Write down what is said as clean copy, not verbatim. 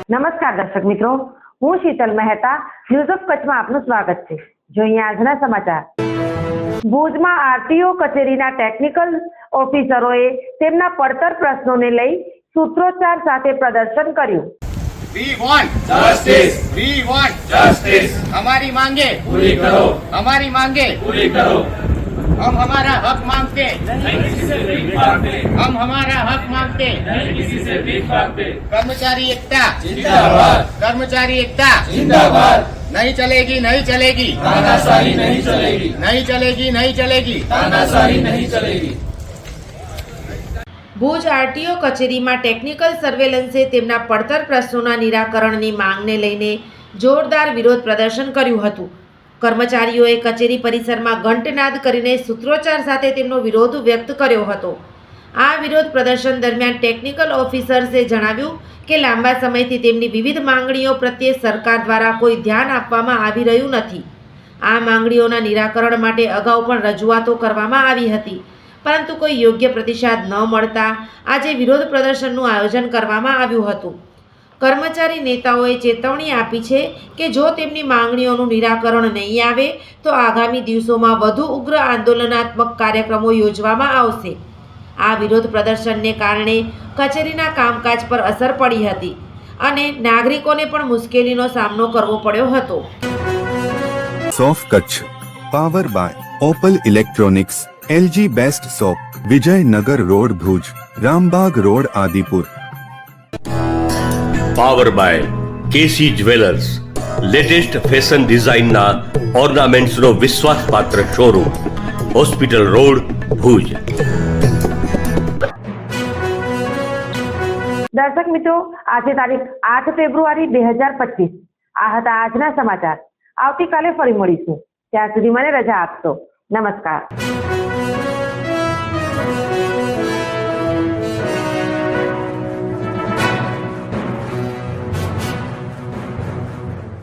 નમસ્કાર દર્શક મિત્રો, હું શીતલ મહેતા ન્યૂઝ ઓફ કચ્છમાં આપનું સ્વાગત છે। જોઈએ આજના સમાચાર। ભુજમાં આરટીઓ કચેરીના ટેકનિકલ ઓફિસરોએ તેમના પડતર પ્રશ્નોને લઈ સૂત્રોચ્ચાર સાથે પ્રદર્શન કર્યું। We want justice. We want justice. हमारी मांगे पूरी करो। हमारी मांगे पूरी करो। हम हमारा हक मांगते नहीं किसी से भीख मांगते। हम हमारा हक मांगते नहीं किसी से भीख मांगते। कर्मचारी एकता जिंदाबाद। कर्मचारी एकता जिंदाबाद। नहीं चलेगी नहीं चलेगी तानाशाही नहीं चलेगी। नहीं चलेगी नहीं चलेगी तानाशाही नहीं चलेगी। ભુજ આરટીઓ કચેરીમાં ટેકનિકલ સર્વેલન્સે તેમના પડતર પ્રશ્નોના નિરાકરણની માંગને લઈને જોરદાર વિરોધ પ્રદર્શન કર્યું હતું। કર્મચારીઓએ કચેરી પરિસરમાં ઘંટનાદ કરીને સૂત્રોચ્ચાર સાથે તેમનો વિરોધ વ્યક્ત કર્યો હતો। આ વિરોધ પ્રદર્શન દરમિયાન ટેકનિકલ ઓફિસર્સે જણાવ્યું કે લાંબા સમયથી તેમની વિવિધ માંગણીઓ પ્રત્યે સરકાર દ્વારા કોઈ ધ્યાન આપવામાં આવી રહ્યું નથી। આ માંગણીઓના નિરાકરણ માટે અગાઉ પણ રજૂઆતો કરવામાં આવી હતી, પરંતુ કોઈ યોગ્ય પ્રતિસાદ ન મળતા આજે વિરોધ પ્રદર્શનનું આયોજન કરવામાં આવ્યું હતું। કર્મચારી નેતાઓએ ચેતવણી આપી છે કે જો તેમની માંગણીઓનું નિરાકરણ નહીં આવે તો આગામી દિવસોમાં વધુ ઉગ્ર આંદોલનાત્મક કાર્યક્રમો યોજવામાં આવશે। આ વિરોધ પ્રદર્શનને કારણે કચેરીના કામકાજ પર અસર પડી હતી અને નાગરિકોને પણ મુશ્કેલીનો સામનો કરવો પડ્યો હતો। સોફ Kutch power by Opal electronics, LG best shop, Vijaynagar road Bhuj, Rambag road Adipur. Power by K C jewellers, latest fashion ડિઝાઇનના ઓર્નામેન્ટ્સનો વિશ્વાસપાત્ર શોરૂમ, હોસ્પિટલ રોડ ભુજ। દર્શક મિત્રો, આજે તારીખ 8 ફેબ્રુઆરી 2025 આ હતા આજના સમાચાર। આવતીકાલે ફરી મળીશું, ત્યાં સુધી મને રજા આપશો। નમસ્કાર।